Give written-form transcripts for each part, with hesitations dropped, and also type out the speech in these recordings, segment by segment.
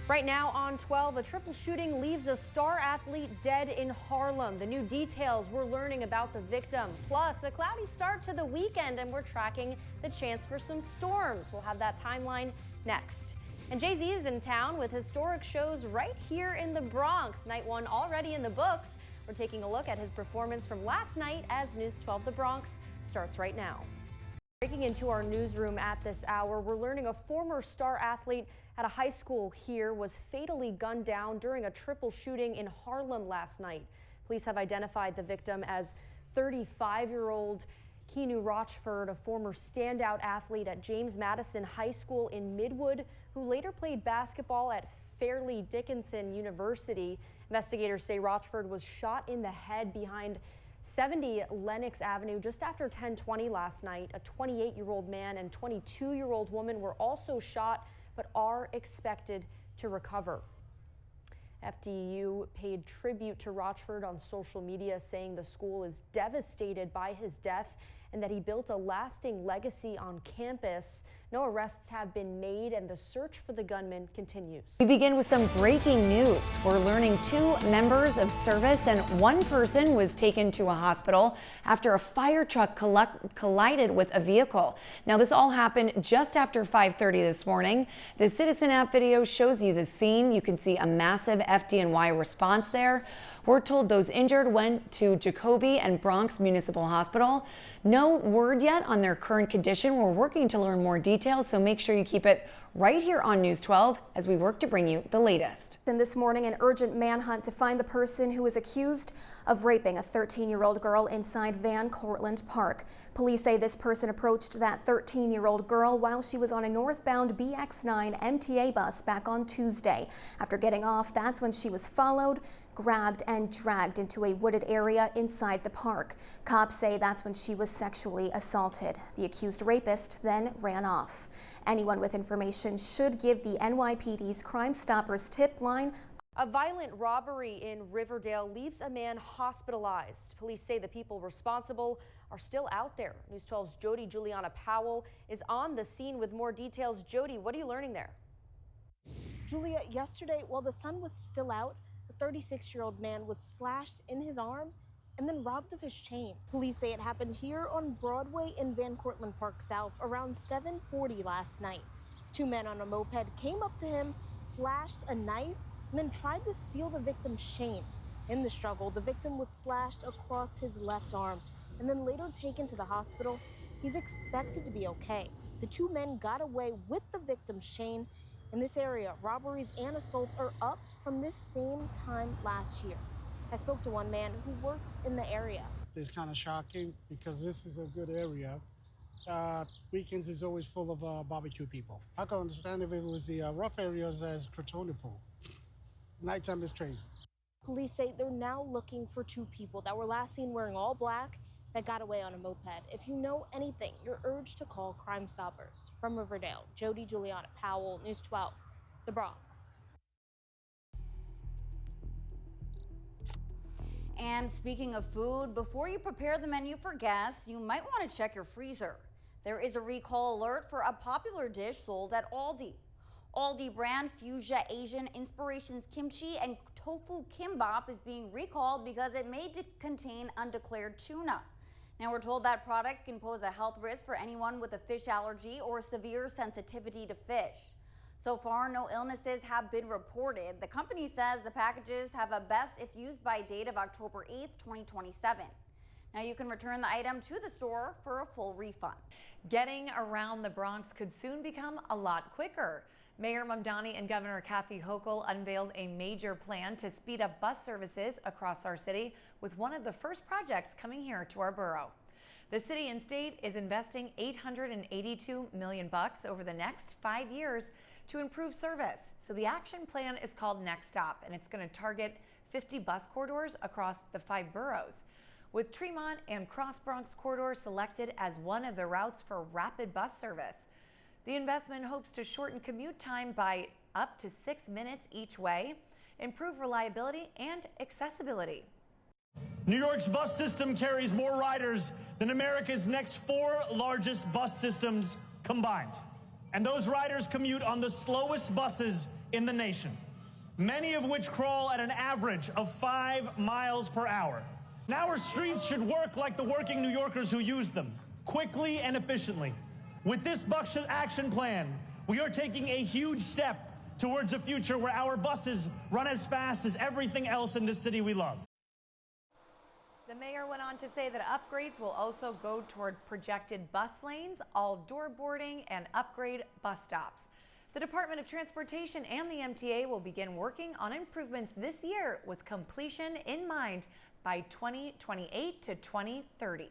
Right now on 12, a triple shooting leaves a star athlete dead in Harlem. The new details we're learning about the victim. Plus, a cloudy start to the weekend, and we're tracking the chance for some storms. We'll have that timeline next. And Jay-Z is in town with historic shows right here in the Bronx. Night one already in the books. We're taking a look at his performance from last night as News 12 The Bronx starts right now. Breaking into our newsroom at this hour, we're learning a former star athlete at a high school here was fatally gunned down during a triple shooting in Harlem last night. Police have identified the victim as 35-year-old Keanu Rochford, a former standout athlete at James Madison High School in Midwood, who later played basketball at Fairleigh Dickinson University. Investigators say Rochford was shot in the head behind 70 Lenox Avenue just after 10:20 last night. A 28-year-old man and 22-year-old woman were also shot, but are expected to recover. FDU paid tribute to Rochford on social media, saying the school is devastated by his death and that he built a lasting legacy on campus. No arrests have been made, and the search for the gunman continues. We begin with some breaking news. We're learning 2 members of service and 1 person was taken to a hospital after a fire truck collided with a vehicle. Now, this all happened just after 5:30 this morning. The Citizen app video shows you the scene. You can see a massive FDNY response there. We're told those injured went to Jacoby and Bronx Municipal Hospital. No word yet on their current condition. We're working to learn more details, so make sure you keep it right here on News 12 as we work to bring you the latest. And this morning, an urgent manhunt to find the person who is accused of raping a 13-year-old girl inside Van Cortlandt Park. Police say this person approached that 13-year-old girl while she was on a northbound BX9 MTA bus back on Tuesday. After getting off, that's when she was followed, grabbed, and dragged into a wooded area inside the park. Cops say that's when she was sexually assaulted. The accused rapist then ran off. Anyone with information should give the NYPD's Crime Stoppers tip line. A violent robbery in Riverdale leaves a man hospitalized. Police say the people responsible are still out there. News 12's Jody Juliana Powell is on the scene with more details. Jody, what are you learning there? Julia, yesterday, while the sun was still out, a 36-year-old man was slashed in his arm and then robbed of his chain. Police say it happened here on Broadway in Van Cortlandt Park South around 7:40 last night. 2 men on a moped came up to him, flashed a knife, and then tried to steal the victim's chain. In the struggle, the victim was slashed across his left arm and then later taken to the hospital. He's expected to be okay. The 2 men got away with the victim's chain. In this area, robberies and assaults are up from this same time last year. I spoke to one man who works in the area. It's kind of shocking because this is a good area. Weekends is always full of barbecue people. I can understand if it was the rough areas as Crotona Pool. Nighttime is crazy. Police say they're now looking for 2 people that were last seen wearing all black that got away on a moped. If you know anything, you're urged to call Crime Stoppers. From Riverdale, Jody Juliana Powell, News 12, The Bronx. And speaking of food, before you prepare the menu for guests, you might want to check your freezer. There is a recall alert for a popular dish sold at Aldi. Aldi brand Fuchsia Asian Inspirations Kimchi and Tofu Kimbap is being recalled because it may contain undeclared tuna. Now, we're told that product can pose a health risk for anyone with a fish allergy or severe sensitivity to fish. So far, no illnesses have been reported. The company says the packages have a best if used by date of October 8th, 2027. Now, you can return the item to the store for a full refund. Getting around the Bronx could soon become a lot quicker. Mayor Mamdani and Governor Kathy Hochul unveiled a major plan to speed up bus services across our city with one of the first projects coming here to our borough. The city and state is investing $882 million over the next 5 years to improve service. So the action plan is called Next Stop, and it's going to target 50 bus corridors across the 5 boroughs, with Tremont and Cross Bronx corridor selected as one of the routes for rapid bus service. The investment hopes to shorten commute time by up to 6 minutes each way, improve reliability and accessibility. New York's bus system carries more riders than America's next 4 largest bus systems combined. And those riders commute on the slowest buses in the nation, many of which crawl at an average of 5 miles per hour. Now our streets should work like the working New Yorkers who use them, quickly and efficiently. With this bus action plan, we are taking a huge step towards a future where our buses run as fast as everything else in this city we love. The mayor went on to say that upgrades will also go toward projected bus lanes, all door boarding, and upgrade bus stops. The Department of Transportation and the MTA will begin working on improvements this year with completion in mind by 2028 to 2030.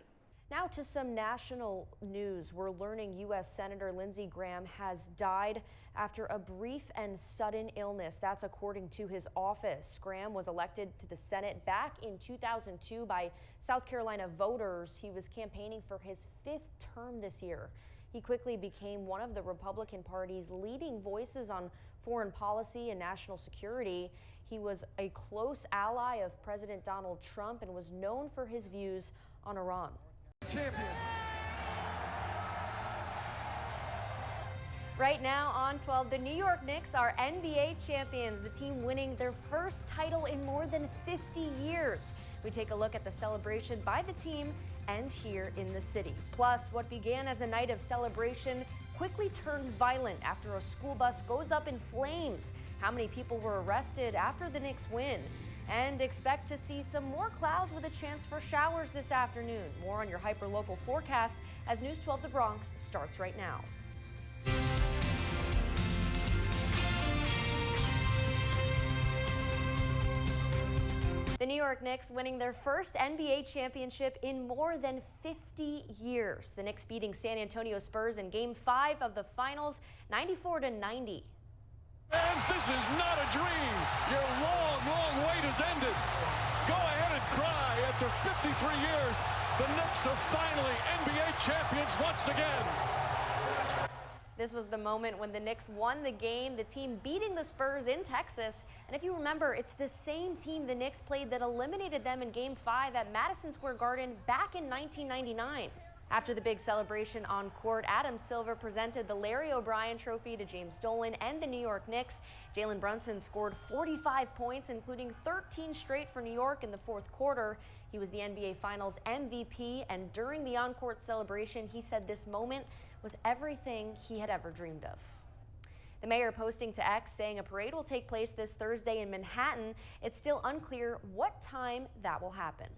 Now to some national news. We're learning U.S. Senator Lindsey Graham has died after a brief and sudden illness. That's according to his office. Graham was elected to the Senate back in 2002 by South Carolina voters. He was campaigning for his 5th term this year. He quickly became one of the Republican Party's leading voices on foreign policy and national security. He was a close ally of President Donald Trump and was known for his views on Iran. Champion. Right now on 12, the New York Knicks are NBA champions, the team winning their first title in more than 50 years. We take a look at the celebration by the team and here in the city. Plus, what began as a night of celebration quickly turned violent after a school bus goes up in flames. How many people were arrested after the Knicks win? And expect to see some more clouds with a chance for showers this afternoon. More on your hyperlocal forecast as News 12 The Bronx starts right now. The New York Knicks winning their first NBA championship in more than 50 years. The Knicks beating San Antonio Spurs in Game 5 of the Finals, 94-90. Fans, this is not a dream. Your long wait has ended. Go ahead and cry. After 53 years, the Knicks are finally NBA champions once again. This was the moment when the Knicks won the game, the team beating the Spurs in Texas. And if you remember, it's the same team the Knicks played that eliminated them in Game 5 at Madison Square Garden back in 1999. After the big celebration on court, Adam Silver presented the Larry O'Brien Trophy to James Dolan and the New York Knicks. Jalen Brunson scored 45 points, including 13 straight for New York in the fourth quarter. He was the NBA Finals MVP, and during the on-court celebration, he said this moment was everything he had ever dreamed of. The mayor posting to X saying a parade will take place this Thursday in Manhattan. It's still unclear what time that will happen.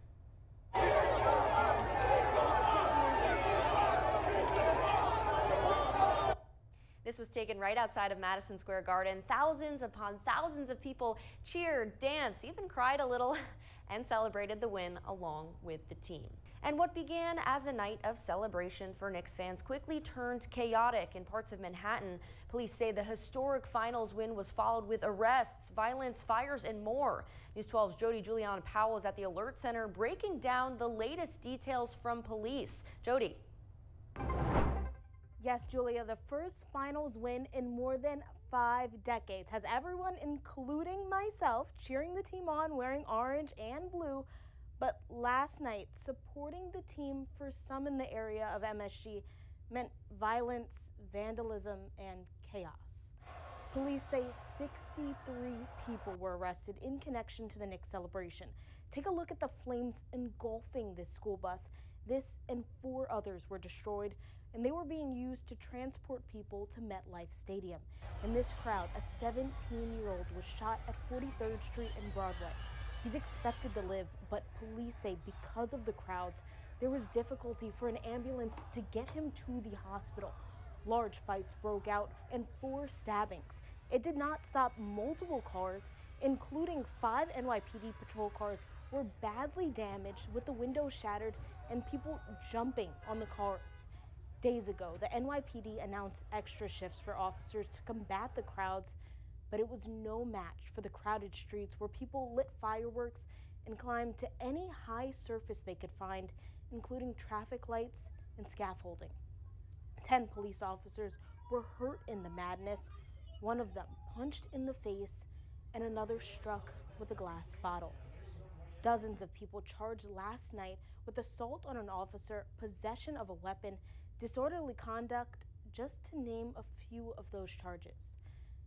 This was taken right outside of Madison Square Garden. Thousands upon thousands of people cheered, danced, even cried a little, and celebrated the win along with the team. And what began as a night of celebration for Knicks fans quickly turned chaotic in parts of Manhattan. Police say the historic finals win was followed with arrests, violence, fires, and more. News 12's Jody Juliana Powell is at the Alert Center breaking down the latest details from police. Jody. Yes, Julia, the first finals win in more than 5 decades has everyone, including myself, cheering the team on, wearing orange and blue. But last night, supporting the team for some in the area of MSG meant violence, vandalism, and chaos. Police say 63 people were arrested in connection to the Knicks celebration. Take a look at the flames engulfing this school bus. This and 4 others were destroyed, and they were being used to transport people to MetLife Stadium. In this crowd, a 17-year-old was shot at 43rd Street and Broadway. He's expected to live, but police say because of the crowds, there was difficulty for an ambulance to get him to the hospital. Large fights broke out and 4 stabbings. It did not stop. Multiple cars, including 5 NYPD patrol cars, were badly damaged with the windows shattered and people jumping on the cars. Days ago, the NYPD announced extra shifts for officers to combat the crowds, but it was no match for the crowded streets where people lit fireworks and climbed to any high surface they could find, including traffic lights and scaffolding. 10 police officers were hurt in the madness. One of them punched in the face and another struck with a glass bottle. Dozens of people charged last night with assault on an officer, possession of a weapon, disorderly conduct, just to name a few of those charges.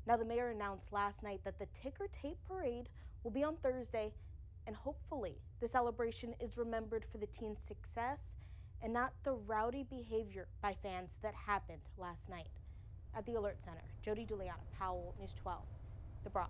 Now, the mayor announced last night that the ticker tape parade will be on Thursday, and hopefully the celebration is remembered for the team's success and not the rowdy behavior by fans that happened last night. At the Alert Center, Jody Juliana Powell, News 12, the Bronx.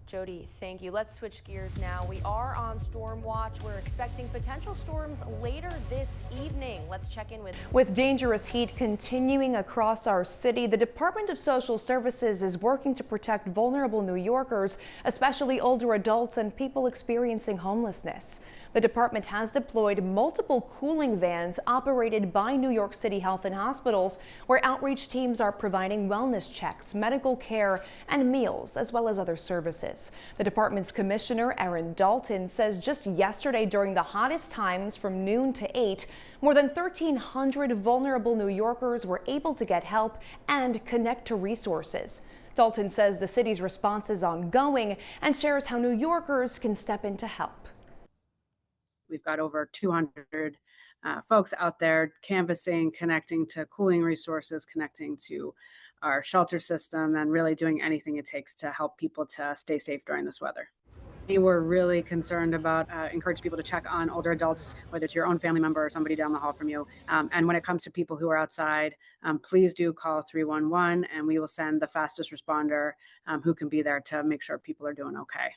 Jody, thank you. Let's switch gears now. We are on storm watch. We're expecting potential storms later this evening. Let's check in With dangerous heat continuing across our city, the Department of Social Services is working to protect vulnerable New Yorkers, especially older adults and people experiencing homelessness. The department has deployed multiple cooling vans operated by New York City Health and Hospitals, where outreach teams are providing wellness checks, medical care, and meals, as well as other services. The department's commissioner, Erin Dalton, says just yesterday during the hottest times from noon to 8, more than 1,300 vulnerable New Yorkers were able to get help and connect to resources. Dalton says the city's response is ongoing and shares how New Yorkers can step in to help. We've got over 200 folks out there canvassing, connecting to cooling resources, connecting to our shelter system, and really doing anything it takes to help people to stay safe during this weather. We were really concerned about encouraging people to check on older adults, whether it's your own family member or somebody down the hall from you. And when it comes to people who are outside, please do call 311 and we will send the fastest responder who can be there to make sure people are doing okay.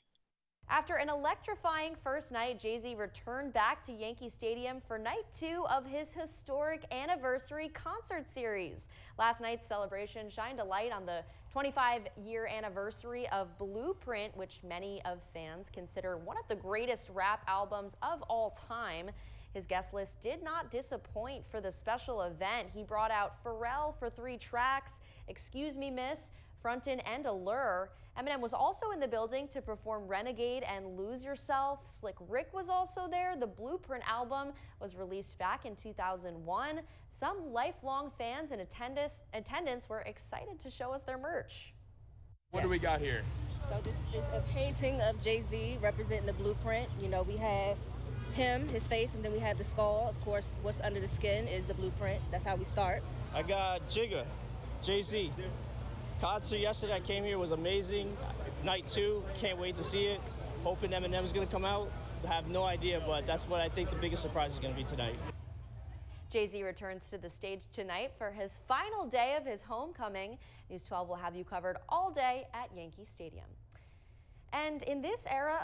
After an electrifying first night, Jay-Z returned back to Yankee Stadium for night 2 of his historic anniversary concert series. Last night's celebration shined a light on the 25-year anniversary of Blueprint, which many of fans consider one of the greatest rap albums of all time. His guest list did not disappoint for the special event. He brought out Pharrell for 3 tracks, Excuse Me Miss, Frontin' and Allure. Eminem was also in the building to perform Renegade and Lose Yourself. Slick Rick was also there. The Blueprint album was released back in 2001. Some lifelong fans in attendance were excited to show us their merch. What do we got here? So this is a painting of Jay-Z representing the Blueprint. You know, we have him, his face, and then we have the skull. Of course, what's under the skin is the Blueprint. That's how we start. I got Jigga, Jay-Z. Concert yesterday, I came here, was amazing. Night 2, can't wait to see it. Hoping Eminem's gonna come out. I have no idea, but that's what I think the biggest surprise is gonna be tonight. Jay-Z returns to the stage tonight for his final day of his homecoming. News 12 will have you covered all day at Yankee Stadium. And in this era